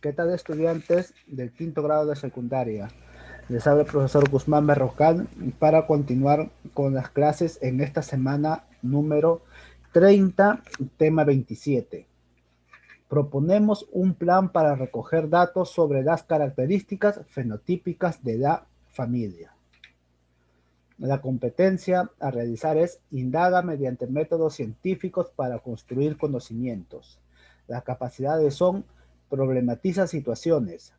¿Qué tal, estudiantes del quinto grado de secundaria? Les habla el profesor Guzmán Berrocal para continuar con las clases en esta semana número 30, tema 27. Proponemos un plan para recoger datos sobre las características fenotípicas de la familia. La competencia a realizar es: indaga mediante métodos científicos para construir conocimientos. Las capacidades son: problematiza situaciones,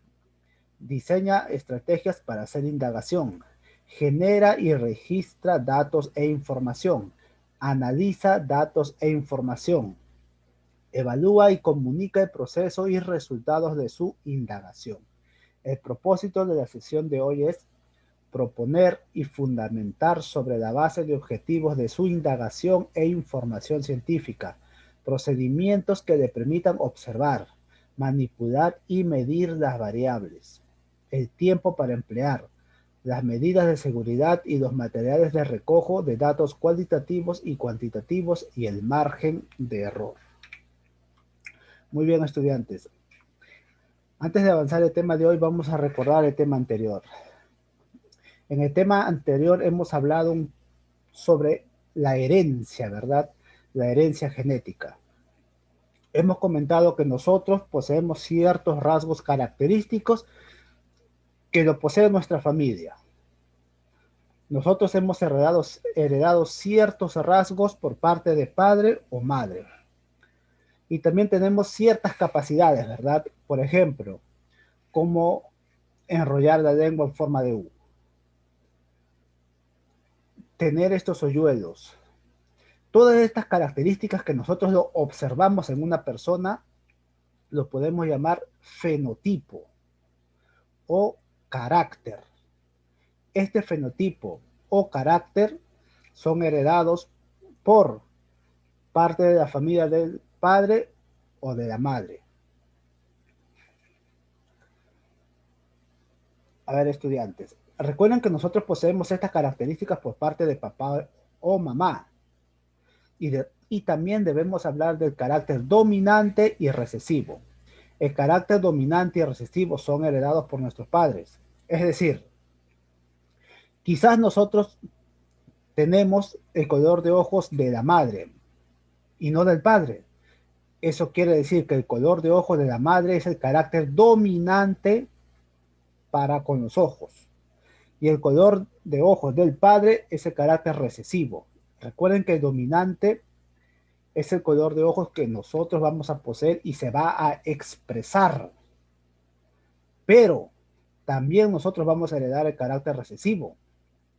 diseña estrategias para hacer indagación, genera y registra datos e información, analiza datos e información, evalúa y comunica el proceso y resultados de su indagación. El propósito de la sesión de hoy es proponer y fundamentar sobre la base de objetivos de su indagación e información científica, procedimientos que le permitan observar, manipular y medir las variables, el tiempo para emplear, las medidas de seguridad y los materiales de recojo de datos cualitativos y cuantitativos y el margen de error. Muy bien, estudiantes. Antes de avanzar el tema de hoy, vamos a recordar el tema anterior. En el tema anterior hemos hablado sobre la herencia, ¿verdad? La herencia genética. Hemos comentado que nosotros poseemos ciertos rasgos característicos que lo posee nuestra familia. Nosotros hemos heredado ciertos rasgos por parte de padre o madre. Y también tenemos ciertas capacidades, ¿verdad? Por ejemplo, cómo enrollar la lengua en forma de U, tener estos hoyuelos. Todas estas características que nosotros lo observamos en una persona lo podemos llamar fenotipo o carácter. Este fenotipo o carácter son heredados por parte de la familia del padre o de la madre. A ver, estudiantes, recuerden que nosotros poseemos estas características por parte de papá o mamá. Y también debemos hablar del carácter dominante y recesivo. El carácter dominante y recesivo son heredados por nuestros padres. Es decir, quizás nosotros tenemos el color de ojos de la madre y no del padre. Eso quiere decir que el color de ojos de la madre es el carácter dominante para con los ojos. Y el color de ojos del padre es el carácter recesivo. Recuerden que el dominante es el color de ojos que nosotros vamos a poseer y se va a expresar. Pero también nosotros vamos a heredar el carácter recesivo,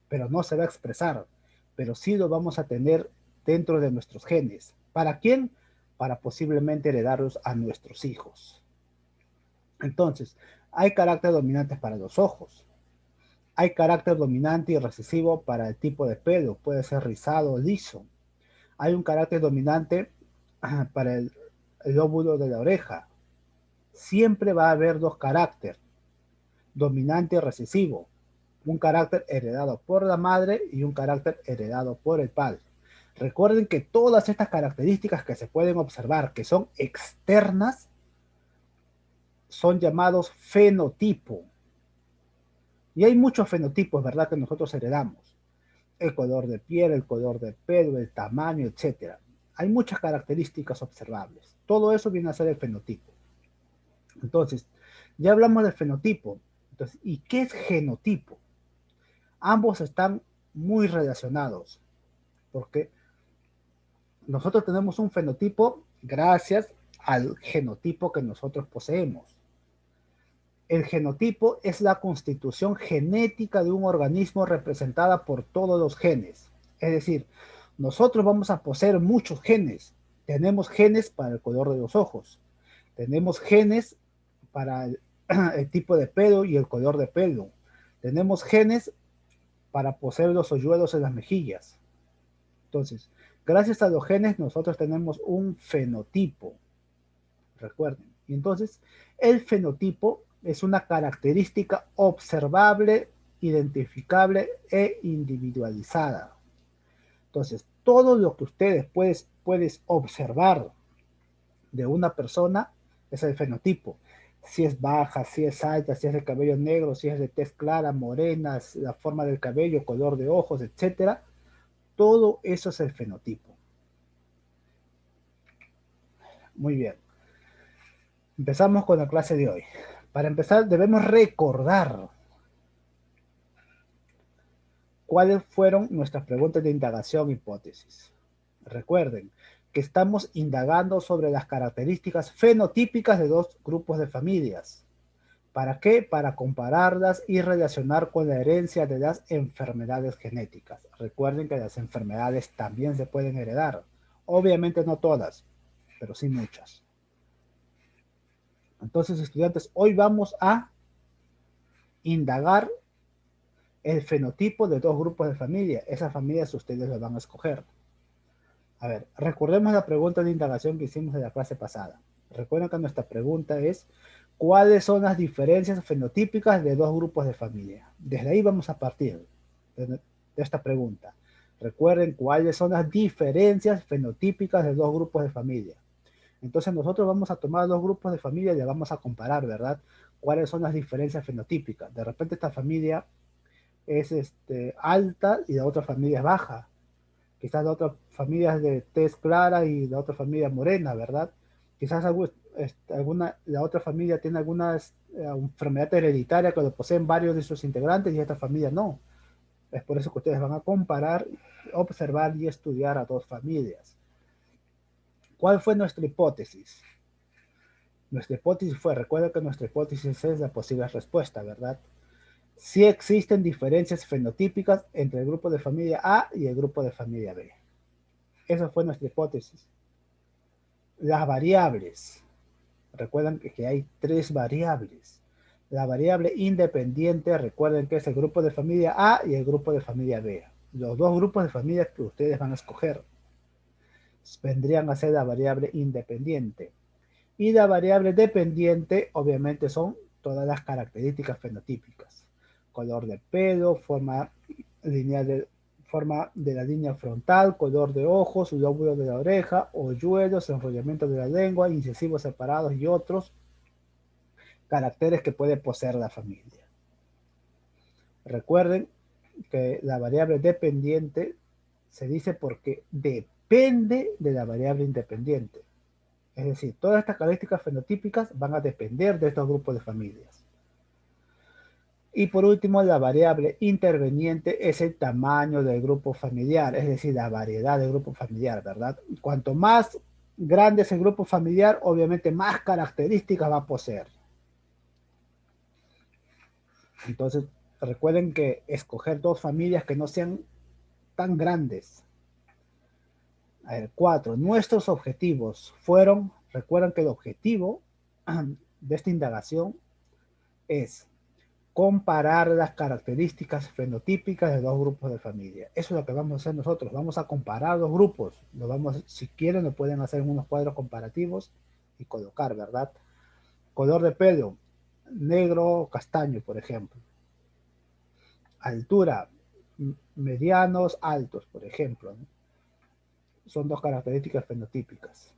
pero no se va a expresar, pero sí lo vamos a tener dentro de nuestros genes. ¿Para quién? Para posiblemente heredarlos a nuestros hijos. Entonces, hay carácter dominante para los ojos, hay carácter dominante y recesivo para el tipo de pelo, puede ser rizado o liso. Hay un carácter dominante para el lóbulo de la oreja. Siempre va a haber dos caracteres, dominante y recesivo. Un carácter heredado por la madre y un carácter heredado por el padre. Recuerden que todas estas características que se pueden observar, que son externas, son llamados fenotipo. Y hay muchos fenotipos, ¿verdad?, que nosotros heredamos. El color de piel, el color de pelo, el tamaño, etc. Hay muchas características observables. Todo eso viene a ser el fenotipo. Entonces, ya hablamos del fenotipo. Entonces, ¿y qué es genotipo? Ambos están muy relacionados, porque nosotros tenemos un fenotipo gracias al genotipo que nosotros poseemos. El genotipo es la constitución genética de un organismo representada por todos los genes. Es decir, nosotros vamos a poseer muchos genes. Tenemos genes para el color de los ojos. Tenemos genes para el tipo de pelo y el color de pelo. Tenemos genes para poseer los hoyuelos en las mejillas. Entonces, gracias a los genes nosotros tenemos un fenotipo. Recuerden. Y entonces, el fenotipo es una característica observable, identificable e individualizada. Entonces, todo lo que ustedes puedes observar de una persona es el fenotipo. si es baja, si es alta, si es de cabello negro, si es de tez clara, morena, la forma del cabello, color de ojos, etcétera. Todo eso es el fenotipo. Muy bien. Empezamos con la clase de hoy. Para empezar, debemos recordar cuáles fueron nuestras preguntas de indagación e hipótesis. Recuerden que estamos indagando sobre las características fenotípicas de dos grupos de familias. ¿Para qué? Para compararlas y relacionar con la herencia de las enfermedades genéticas. Recuerden que las enfermedades también se pueden heredar. Obviamente no todas, pero sí muchas. Entonces, estudiantes, hoy vamos a indagar el fenotipo de dos grupos de familia. Esas familias ustedes las van a escoger. A ver, recordemos la pregunta de indagación que hicimos en la clase pasada. Recuerden que nuestra pregunta es, ¿cuáles son las diferencias fenotípicas de dos grupos de familia? Desde ahí vamos a partir de esta pregunta. Recuerden cuáles son las diferencias fenotípicas de dos grupos de familia. Entonces nosotros vamos a tomar dos grupos de familia y le vamos a comparar, ¿verdad? ¿Cuáles son las diferencias fenotípicas? De repente esta familia es alta y la otra familia es baja. Quizás la otra familia es de tez clara y la otra familia morena, ¿verdad? Quizás la otra familia tiene alguna enfermedad hereditaria que lo poseen varios de sus integrantes y esta familia no. Es por eso que ustedes van a comparar, observar y estudiar a dos familias. ¿Cuál fue nuestra hipótesis? Nuestra hipótesis fue, recuerda que nuestra hipótesis es la posible respuesta, ¿verdad? Sí existen diferencias fenotípicas entre el grupo de familia A y el grupo de familia B. Esa fue nuestra hipótesis. Las variables. Recuerden que hay tres variables. La variable independiente, recuerden que es el grupo de familia A y el grupo de familia B. Los dos grupos de familia que ustedes van a escoger vendrían a ser la variable independiente. Y la variable dependiente, obviamente, son todas las características fenotípicas. Color de pelo, forma de la línea frontal, color de ojos, lóbulo de la oreja, hoyuelos, enrollamiento de la lengua, incisivos separados y otros caracteres que puede poseer la familia. Recuerden que la variable dependiente se dice porque depende de la variable independiente. Es decir, todas estas características fenotípicas van a depender de estos grupos de familias. Y por último, la variable interveniente es el tamaño del grupo familiar, es decir, la variedad del grupo familiar, ¿verdad? Cuanto más grande es el grupo familiar, obviamente más características va a poseer. Entonces, recuerden que escoger dos familias que no sean tan grandes. A ver, 4. Nuestros objetivos fueron, recuerden que el objetivo de esta indagación es comparar las características fenotípicas de dos grupos de familia. Eso es lo que vamos a hacer nosotros. Vamos a comparar dos grupos. Si quieren, lo pueden hacer en unos cuadros comparativos y colocar, ¿verdad? Color de pelo, negro o castaño, por ejemplo. Altura, medianos, altos, por ejemplo, ¿no? Son dos características fenotípicas.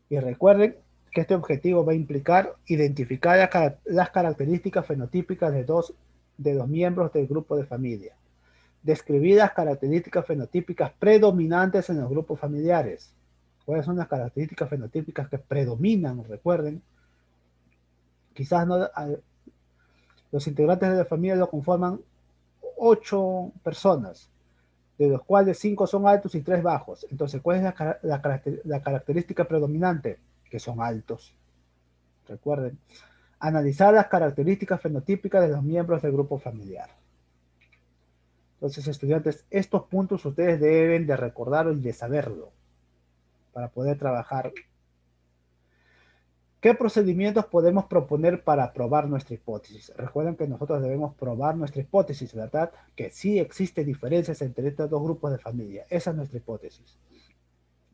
Y recuerden que este objetivo va a implicar identificar las características fenotípicas de los miembros del grupo de familia. Describir las características fenotípicas predominantes en los grupos familiares. ¿Cuáles son las características fenotípicas que predominan? Recuerden, quizás no, los integrantes de la familia lo conforman 8 personas, de los cuales 5 son altos y 3 bajos. Entonces, ¿cuál es la característica predominante? Que son altos. Recuerden, analizar las características fenotípicas de los miembros del grupo familiar. Entonces, estudiantes, estos puntos ustedes deben de recordarlo y de saberlo para poder trabajar. ¿Qué procedimientos podemos proponer para probar nuestra hipótesis? Recuerden que nosotros debemos probar nuestra hipótesis, ¿verdad? Que sí existen diferencias entre estos dos grupos de familia. Esa es nuestra hipótesis.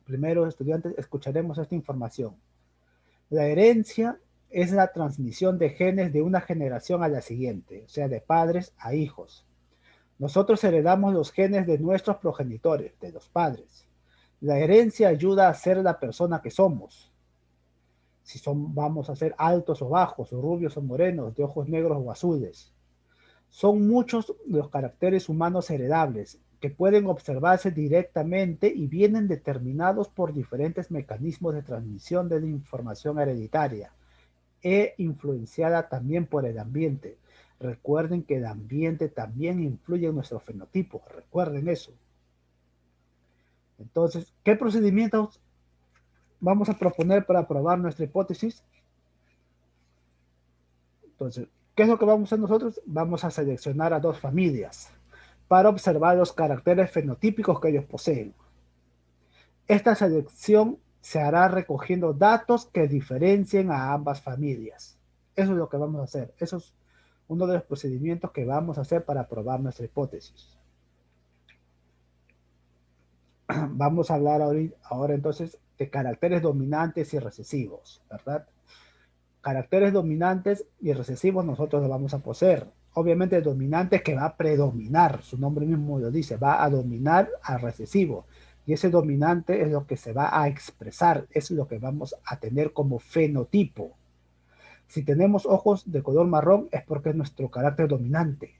Primero, estudiantes, escucharemos esta información. La herencia es la transmisión de genes de una generación a la siguiente, o sea, de padres a hijos. Nosotros heredamos los genes de nuestros progenitores, de los padres. La herencia ayuda a ser la persona que somos. vamos a ser altos o bajos, o rubios o morenos, de ojos negros o azules. Son muchos los caracteres humanos heredables que pueden observarse directamente y vienen determinados por diferentes mecanismos de transmisión de la información hereditaria e influenciada también por el ambiente. Recuerden que el ambiente también influye en nuestro fenotipo. Recuerden eso. Entonces, ¿qué procedimientos vamos a proponer para probar nuestra hipótesis? Entonces, ¿qué es lo que vamos a hacer nosotros? Vamos a seleccionar a dos familias para observar los caracteres fenotípicos que ellos poseen. Esta selección se hará recogiendo datos que diferencien a ambas familias. Eso es lo que vamos a hacer. Eso es uno de los procedimientos que vamos a hacer para probar nuestra hipótesis. Vamos a hablar ahora entonces de caracteres dominantes y recesivos, ¿verdad? Caracteres dominantes y recesivos nosotros los vamos a poseer. Obviamente el dominante es que va a predominar, su nombre mismo lo dice, va a dominar al recesivo. Y ese dominante es lo que se va a expresar, es lo que vamos a tener como fenotipo. Si tenemos ojos de color marrón es porque es nuestro carácter dominante.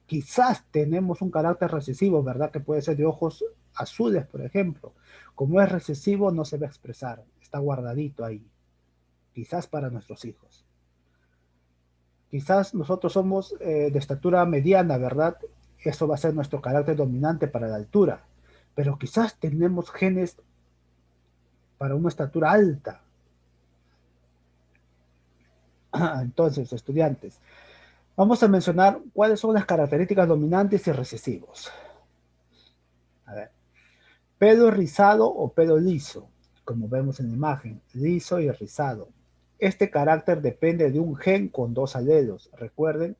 Quizás tenemos un carácter recesivo, ¿verdad? Que puede ser de ojos azules, por ejemplo. Como es recesivo, no se va a expresar, está guardadito ahí. Quizás para nuestros hijos. Quizás nosotros somos de estatura mediana, ¿verdad? Eso va a ser nuestro carácter dominante para la altura. Pero quizás tenemos genes para una estatura alta. Entonces, estudiantes, vamos a mencionar cuáles son las características dominantes y recesivos. A ver, pelo rizado o pelo liso, como vemos en la imagen, liso y rizado. Este carácter depende de un gen con dos alelos. Recuerden,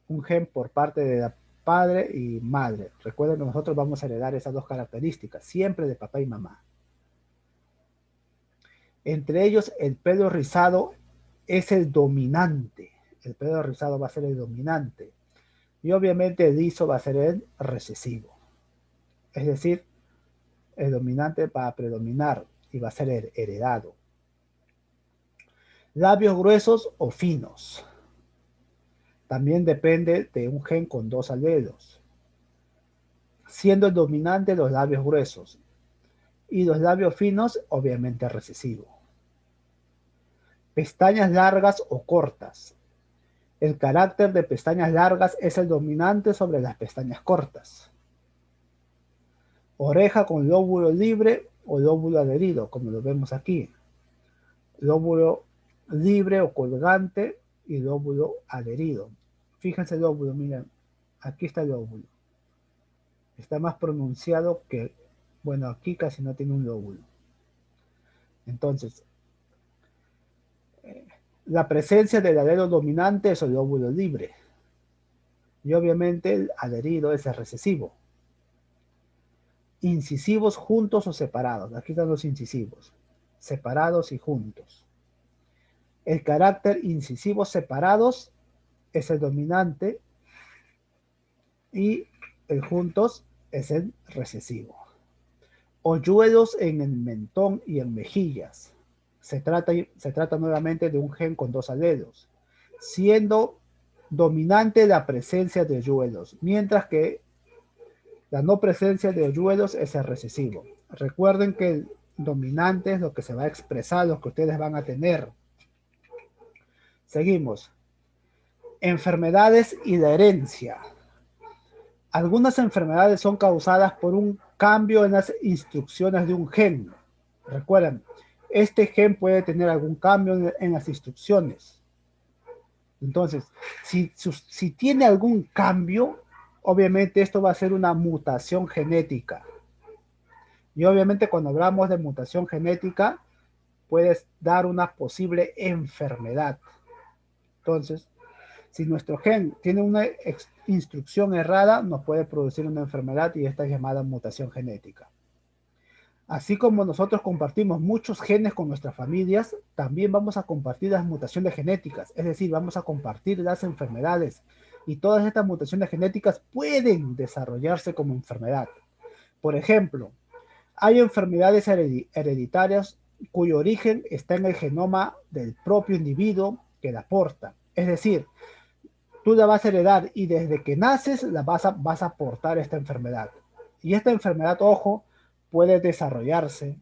un gen por parte de la padre y madre. Recuerden que nosotros vamos a heredar esas dos características, siempre de papá y mamá. Entre ellos, el pelo rizado es el dominante. El pelo rizado va a ser el dominante. Y obviamente el liso va a ser el recesivo. Es decir, el dominante va a predominar y va a ser el heredado. Labios gruesos o finos. También depende de un gen con dos alelos. Siendo el dominante los labios gruesos. Y los labios finos, obviamente recesivo. Pestañas largas o cortas. El carácter de pestañas largas es el dominante sobre las pestañas cortas. Oreja con lóbulo libre o lóbulo adherido, como lo vemos aquí. Lóbulo libre o colgante y lóbulo adherido. Fíjense el lóbulo, miren, aquí está el lóbulo. Está más pronunciado que, bueno, aquí casi no tiene un lóbulo. Entonces, la presencia del alelo dominante es el lóbulo libre. Y obviamente el adherido es el recesivo. Incisivos juntos o separados. Aquí están los incisivos. Separados y juntos. El carácter incisivos separados es el dominante y el juntos es el recesivo. Hoyuelos en el mentón y en mejillas. Se trata nuevamente de un gen con dos alelos, siendo dominante la presencia de hoyuelos, mientras que la no presencia de hoyuelos es el recesivo. Recuerden que el dominante es lo que se va a expresar, lo que ustedes van a tener. Seguimos. Enfermedades y la herencia. Algunas enfermedades son causadas por un cambio en las instrucciones de un gen. Recuerden, este gen puede tener algún cambio en las instrucciones. Entonces, si tiene algún cambio, obviamente esto va a ser una mutación genética. Y obviamente cuando hablamos de mutación genética, puedes dar una posible enfermedad. Entonces, si nuestro gen tiene una instrucción errada, nos puede producir una enfermedad y esta es llamada mutación genética. Así como nosotros compartimos muchos genes con nuestras familias, también vamos a compartir las mutaciones genéticas, es decir, vamos a compartir las enfermedades y todas estas mutaciones genéticas pueden desarrollarse como enfermedad. Por ejemplo, hay enfermedades hereditarias cuyo origen está en el genoma del propio individuo que la porta. Es decir, tú la vas a heredar y desde que naces vas a portar esta enfermedad. Y esta enfermedad, ojo, puede desarrollarse.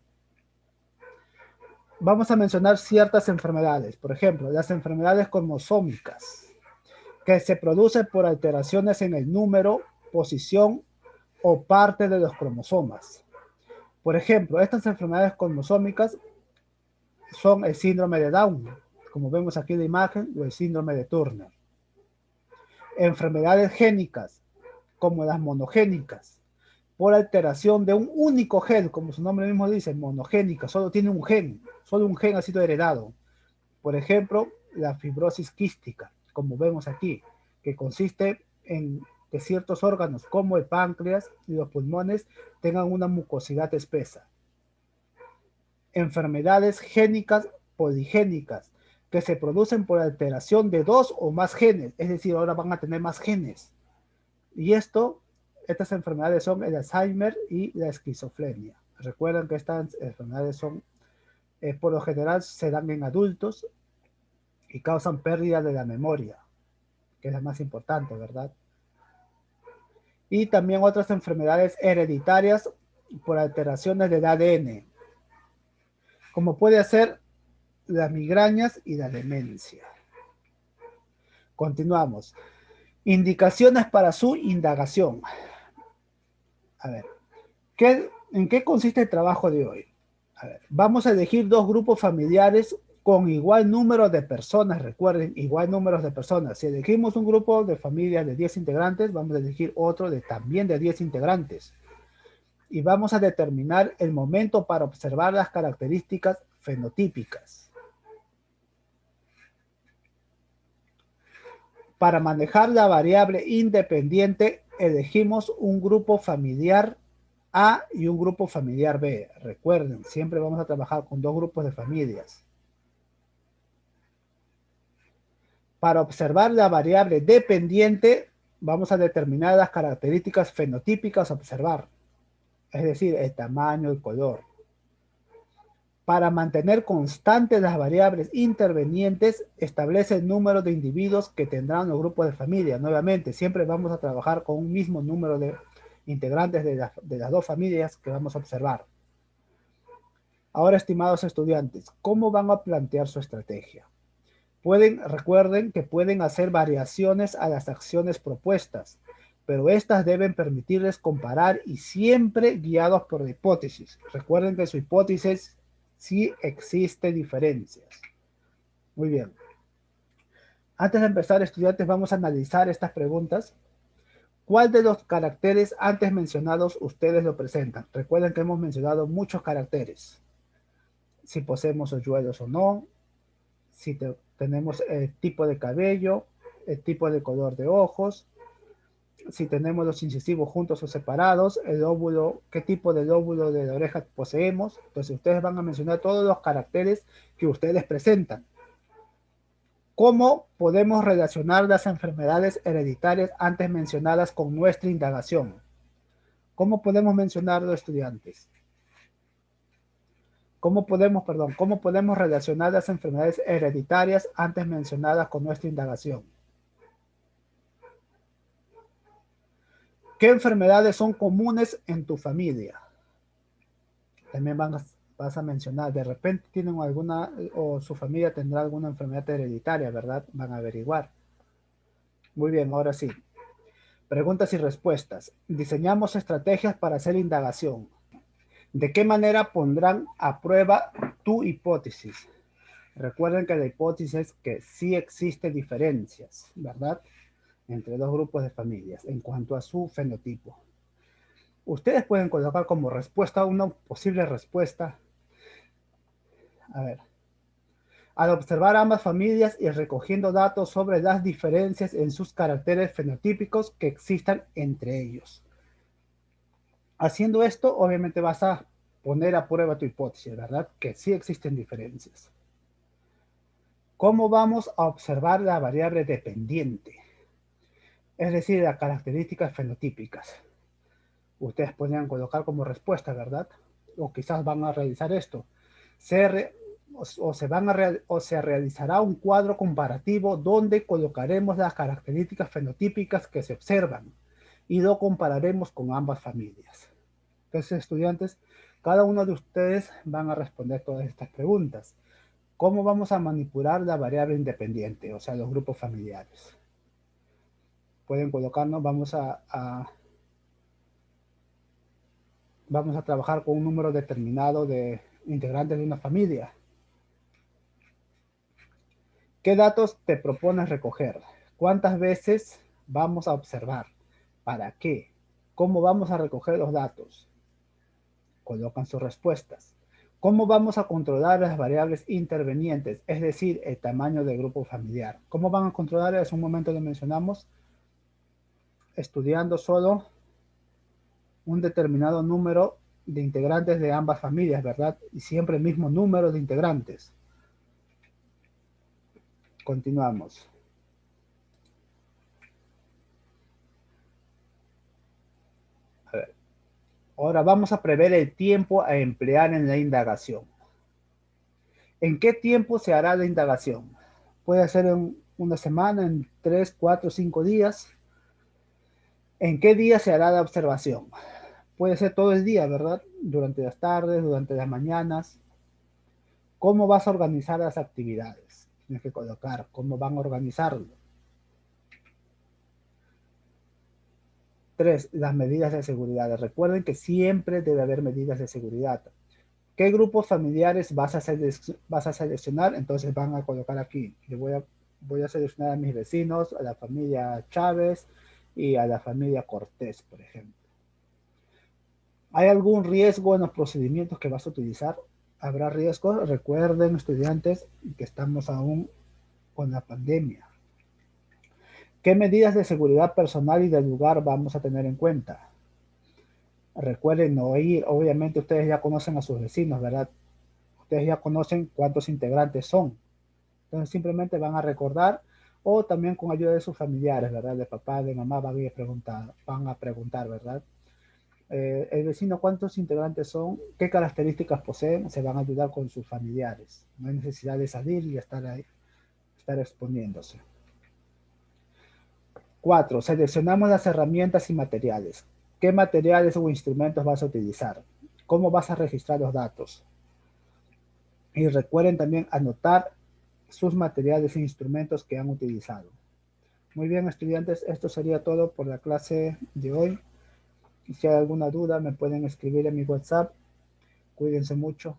Vamos a mencionar ciertas enfermedades, por ejemplo, las enfermedades cromosómicas, que se producen por alteraciones en el número, posición o parte de los cromosomas. Por ejemplo, estas enfermedades cromosómicas son el síndrome de Down, como vemos aquí en la imagen, o el síndrome de Turner. Enfermedades génicas, como las monogénicas, por alteración de un único gen, como su nombre mismo dice, monogénica, solo tiene un gen, solo un gen ha sido heredado. Por ejemplo, la fibrosis quística, como vemos aquí, que consiste en que ciertos órganos como el páncreas y los pulmones tengan una mucosidad espesa. Enfermedades génicas poligénicas, que se producen por alteración de dos o más genes, es decir, ahora van a tener más genes. Y estas enfermedades son el Alzheimer y la esquizofrenia. Recuerden que estas enfermedades son, por lo general, se dan en adultos y causan pérdida de la memoria, que es la más importante, ¿verdad? Y también otras enfermedades hereditarias por alteraciones del ADN, como puede ser las migrañas y la demencia. Continuamos. Indicaciones para su indagación. A ver, ¿en qué consiste el trabajo de hoy? A ver, vamos a elegir dos grupos familiares con igual número de personas, recuerden, igual número de personas. Si elegimos un grupo de familia de 10 integrantes, vamos a elegir otro también de 10 integrantes. Y vamos a determinar el momento para observar las características fenotípicas. Para manejar la variable independiente, elegimos un grupo familiar A y un grupo familiar B. Recuerden, siempre vamos a trabajar con dos grupos de familias. Para observar la variable dependiente, vamos a determinar las características fenotípicas a observar, es decir, el tamaño, el color. Para mantener constantes las variables intervenientes, establece el número de individuos que tendrán los grupos de familia. Nuevamente, siempre vamos a trabajar con un mismo número de integrantes de las dos familias que vamos a observar. Ahora, estimados estudiantes, ¿cómo van a plantear su estrategia? Recuerden que pueden hacer variaciones a las acciones propuestas, pero estas deben permitirles comparar y siempre guiados por la hipótesis. Recuerden que su hipótesis sí existe diferencias. Muy bien. Antes de empezar, estudiantes, vamos a analizar estas preguntas. ¿Cuál de los caracteres antes mencionados ustedes lo presentan? Recuerden que hemos mencionado muchos caracteres. Si poseemos hoyuelos o no, si tenemos el tipo de cabello, el tipo de color de ojos, si tenemos los incisivos juntos o separados, el óvulo, qué tipo de lóbulo de la oreja poseemos. Entonces ustedes van a mencionar todos los caracteres que ustedes presentan. ¿Cómo podemos relacionar las enfermedades hereditarias antes mencionadas con nuestra indagación? ¿Cómo podemos mencionarlo, estudiantes? ¿Cómo podemos relacionar las enfermedades hereditarias antes mencionadas con nuestra indagación? ¿Qué enfermedades son comunes en tu familia? También vas a mencionar, de repente tienen alguna, o su familia tendrá alguna enfermedad hereditaria, ¿verdad? Van a averiguar. Muy bien, ahora sí. Preguntas y respuestas. Diseñamos estrategias para hacer indagación. ¿De qué manera pondrán a prueba tu hipótesis? Recuerden que la hipótesis es que sí existen diferencias, ¿verdad? Entre dos grupos de familias en cuanto a su fenotipo. Ustedes pueden colocar como respuesta una posible respuesta. A ver. Al observar ambas familias y recogiendo datos sobre las diferencias en sus caracteres fenotípicos que existan entre ellos. Haciendo esto, obviamente vas a poner a prueba tu hipótesis, ¿verdad? Que sí existen diferencias. ¿Cómo vamos a observar la variable dependiente? Es decir, las características fenotípicas. Ustedes podrían colocar como respuesta, ¿verdad? O quizás van a realizar esto. Se realizará un cuadro comparativo donde colocaremos las características fenotípicas que se observan y lo compararemos con ambas familias. Entonces, estudiantes, cada uno de ustedes van a responder todas estas preguntas. ¿Cómo vamos a manipular la variable independiente, o sea, los grupos familiares? Pueden colocarnos, vamos a trabajar con un número determinado de integrantes de una familia. ¿Qué datos te propones recoger? ¿Cuántas veces vamos a observar? ¿Para qué? ¿Cómo vamos a recoger los datos? Colocan sus respuestas. ¿Cómo vamos a controlar las variables intervenientes? Es decir, el tamaño del grupo familiar. ¿Cómo van a controlar? Hace un momento lo mencionamos. Estudiando solo un determinado número de integrantes de ambas familias, ¿verdad? Y siempre el mismo número de integrantes. Continuamos. A ver. Ahora vamos a prever el tiempo a emplear en la indagación. ¿En qué tiempo se hará la indagación? Puede ser en una semana, en 3, 4, 5 días. ¿En qué día se hará la observación? Puede ser todo el día, ¿verdad? Durante las tardes, durante las mañanas. ¿Cómo vas a organizar las actividades? Tienes que colocar cómo van a organizarlo. 3. Las medidas de seguridad. Recuerden que siempre debe haber medidas de seguridad. ¿Qué grupos familiares vas a seleccionar? Entonces van a colocar aquí. Yo voy a seleccionar a mis vecinos, a la familia Chávez y a la familia Cortés, por ejemplo. ¿Hay algún riesgo en los procedimientos que vas a utilizar? ¿Habrá riesgos? Recuerden, estudiantes, que estamos aún con la pandemia. ¿Qué medidas de seguridad personal y del lugar vamos a tener en cuenta? Recuerden no ir, obviamente ustedes ya conocen a sus vecinos, ¿verdad? Ustedes ya conocen cuántos integrantes son. Entonces simplemente van a recordar o también con ayuda de sus familiares, ¿verdad? De papá, de mamá van a preguntar, ¿verdad? El vecino, ¿cuántos integrantes son? ¿Qué características poseen? Se van a ayudar con sus familiares. No hay necesidad de salir y estar ahí, estar exponiéndose. 4. Seleccionamos las herramientas y materiales. ¿Qué materiales o instrumentos vas a utilizar? ¿Cómo vas a registrar los datos? Y recuerden también anotar sus materiales e instrumentos que han utilizado. Muy bien, estudiantes, esto sería todo por la clase de hoy. Si hay alguna duda, me pueden escribir en mi WhatsApp. Cuídense mucho.